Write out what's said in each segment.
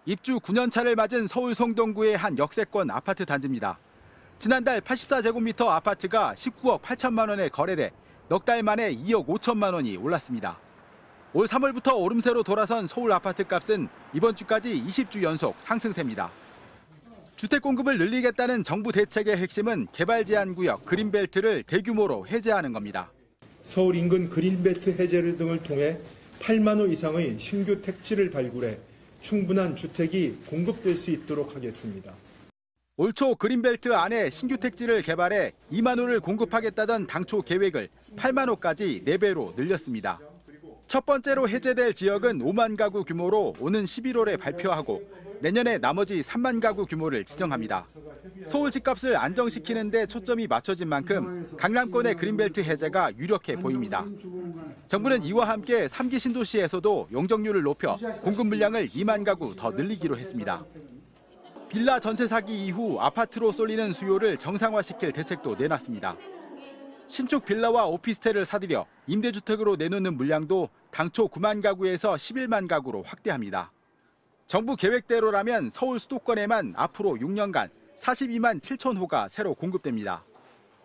입주 9년 차를 맞은 서울 성동구의 한 역세권 아파트 단지입니다. 지난달 84제곱미터 아파트가 19억 8천만 원에 거래돼 넉 달 만에 2억 5천만 원이 올랐습니다. 올 3월부터 오름세로 돌아선 서울 아파트 값은 이번 주까지 20주 연속 상승세입니다. 주택 공급을 늘리겠다는 정부 대책의 핵심은 개발 제한 구역 그린벨트를 대규모로 해제하는 겁니다. 서울 인근 그린벨트 해제 등을 통해 8만 호 이상의 신규 택지를 발굴해 충분한 주택이 공급될 수 있도록 하겠습니다. 올 초 그린벨트 안에 신규 택지를 개발해 2만 호를 공급하겠다던 당초 계획을 8만 호까지 4배로 늘렸습니다. 첫 번째로 해제될 지역은 5만 가구 규모로 오는 11월에 발표하고 내년에 나머지 3만 가구 규모를 지정합니다. 서울 집값을 안정시키는 데 초점이 맞춰진 만큼 강남권의 그린벨트 해제가 유력해 보입니다. 정부는 이와 함께 3기 신도시에서도 용적률을 높여 공급 물량을 2만 가구 더 늘리기로 했습니다. 빌라 전세 사기 이후 아파트로 쏠리는 수요를 정상화시킬 대책도 내놨습니다. 신축 빌라와 오피스텔을 사들여 임대주택으로 내놓는 물량도 당초 9만 가구에서 11만 가구로 확대합니다. 정부 계획대로라면 서울 수도권에만 앞으로 6년간 42만 7천 호가 새로 공급됩니다.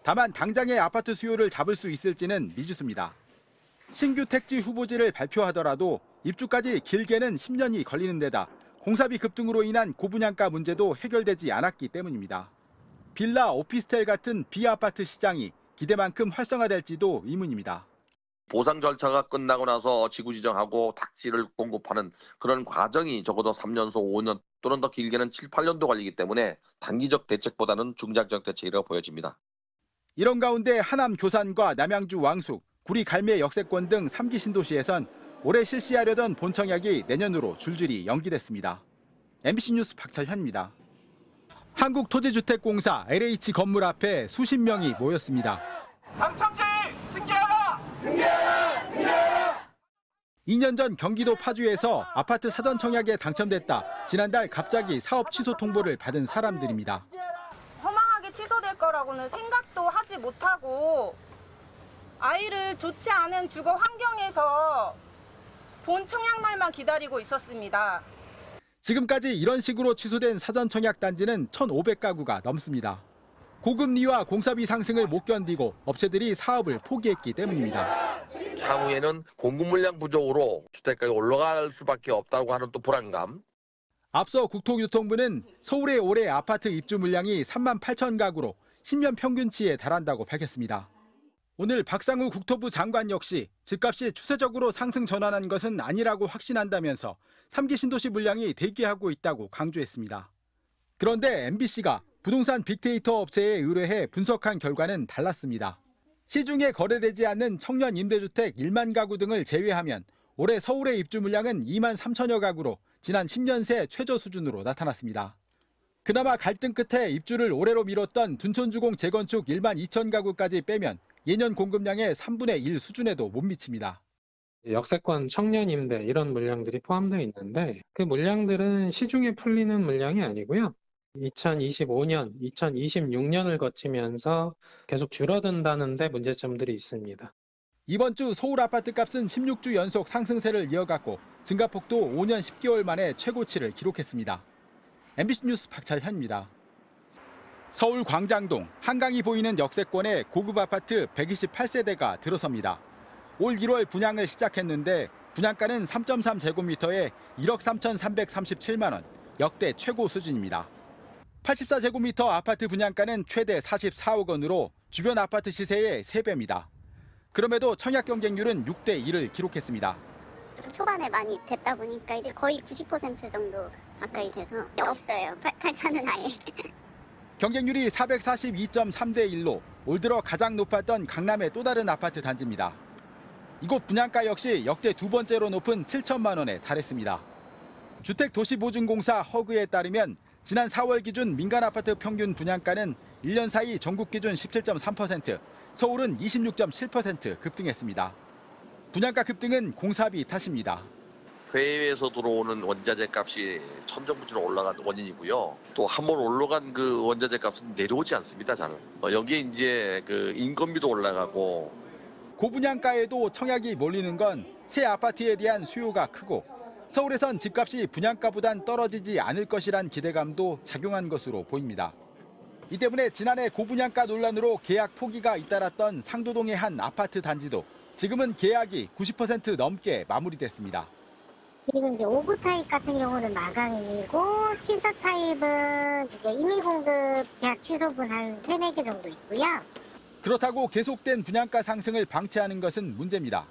다만 당장의 아파트 수요를 잡을 수 있을지는 미지수입니다. 신규 택지 후보지를 발표하더라도 입주까지 길게는 10년이 걸리는 데다 공사비 급등으로 인한 고분양가 문제도 해결되지 않았기 때문입니다. 빌라, 오피스텔 같은 비아파트 시장이 기대만큼 활성화될지도 의문입니다. 보상 절차가 끝나고 나서 지구 지정하고 택지를 공급하는 그런 과정이 적어도 3년에서 5년 또는 더 길게는 7, 8년도 걸리기 때문에 단기적 대책보다는 중장기적 대책이라고 보여집니다. 이런 가운데 하남 교산과 남양주 왕숙, 구리 갈매 역세권 등 3기 신도시에선 올해 실시하려던 본청약이 내년으로 줄줄이 연기됐습니다. MBC 뉴스 박철현입니다. 한국토지주택공사 LH 건물 앞에 수십 명이 모였습니다. 당첨자의 승계하라! 승계하라! 승계하라! 2년 전 경기도 파주에서 아파트 사전 청약에 당첨됐다 지난달 갑자기 사업 취소 통보를 받은 사람들입니다. 허망하게 취소될 거라고는 생각도 하지 못하고 아이를 좋지 않은 주거 환경에서 본 청약날만 기다리고 있었습니다. 지금까지 이런 식으로 취소된 사전 청약 단지는 1,500가구가 넘습니다. 고금리와 공사비 상승을 못 견디고 업체들이 사업을 포기했기 때문입니다. 향후에는 공급 물량 부족으로 주택가가 올라갈 수밖에 없다고 하는 또 불안감. 앞서 국토교통부는 서울의 올해 아파트 입주 물량이 3만 8천 가구로 10년 평균치에 달한다고 밝혔습니다. 오늘 박상우 국토부 장관 역시 집값이 추세적으로 상승 전환한 것은 아니라고 확신한다면서 3기 신도시 물량이 대기하고 있다고 강조했습니다. 그런데 MBC가 부동산 빅데이터 업체에 의뢰해 분석한 결과는 달랐습니다. 시중에 거래되지 않는 청년 임대주택 1만 가구 등을 제외하면 올해 서울의 입주 물량은 2만 3천여 가구로 지난 10년 새 최저 수준으로 나타났습니다. 그나마 갈등 끝에 입주를 올해로 미뤘던 둔촌주공 재건축 1만 2천 가구까지 빼면 예년 공급량의 3분의 1 수준에도 못 미칩니다. 역세권 청년 임대 이런 물량들이 포함되어 있는데 그 물량들은 시중에 풀리는 물량이 아니고요. 2025년, 2026년을 거치면서 계속 줄어든다는 데 문제점들이 있습니다. 이번 주 서울 아파트 값은 16주 연속 상승세를 이어갔고 증가폭도 5년 10개월 만에 최고치를 기록했습니다. MBC 뉴스 박철현입니다. 서울 광장동 한강이 보이는 역세권에 고급 아파트 128세대가 들어섭니다. 올 1월 분양을 시작했는데 분양가는 3.3제곱미터에 1억 3,337만 원, 역대 최고 수준입니다. 84제곱미터 아파트 분양가는 최대 44억 원으로 주변 아파트 시세의 3배입니다. 그럼에도 청약 경쟁률은 6대 1을 기록했습니다. 초반에 많이 됐다 보니까 이제 거의 90% 정도 가까이 돼서 없어요. 84는 아예. 경쟁률이 442.3대 1로 올 들어 가장 높았던 강남의 또 다른 아파트 단지입니다. 이곳 분양가 역시 역대 두 번째로 높은 7천만 원에 달했습니다. 주택도시보증공사 허그에 따르면 지난 4월 기준 민간 아파트 평균 분양가는 1년 사이 전국 기준 17.3%, 서울은 26.7% 급등했습니다. 분양가 급등은 공사비 탓입니다. 해외에서 들어오는 원자재 값이 천정부지로 올라간 원인이고요. 또 한 번 올라간 그 원자재 값은 내려오지 않습니다. 잘. 여기에 이제 그 인건비도 올라가고 고분양가에도 청약이 몰리는 건 새 아파트에 대한 수요가 크고 서울에선 집값이 분양가보단 떨어지지 않을 것이란 기대감도 작용한 것으로 보입니다. 이 때문에 지난해 고분양가 논란으로 계약 포기가 잇따랐던 상도동의 한 아파트 단지도 지금은 계약이 90% 넘게 마무리됐습니다. 지금 이제 5구 타입 같은 경우는 마감이고 7사 타입은 이제 임의 공급 계약 취소분 한 3-4개 정도 있고요. 그렇다고 계속된 분양가 상승을 방치하는 것은 문제입니다.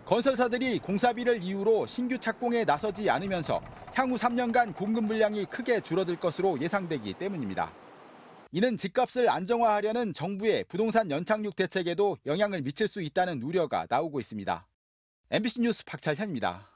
건설사들이 공사비를 이유로 신규 착공에 나서지 않으면서 향후 3년간 공급 물량이 크게 줄어들 것으로 예상되기 때문입니다. 이는 집값을 안정화하려는 정부의 부동산 연착륙 대책에도 영향을 미칠 수 있다는 우려가 나오고 있습니다. MBC 뉴스 박찬현입니다.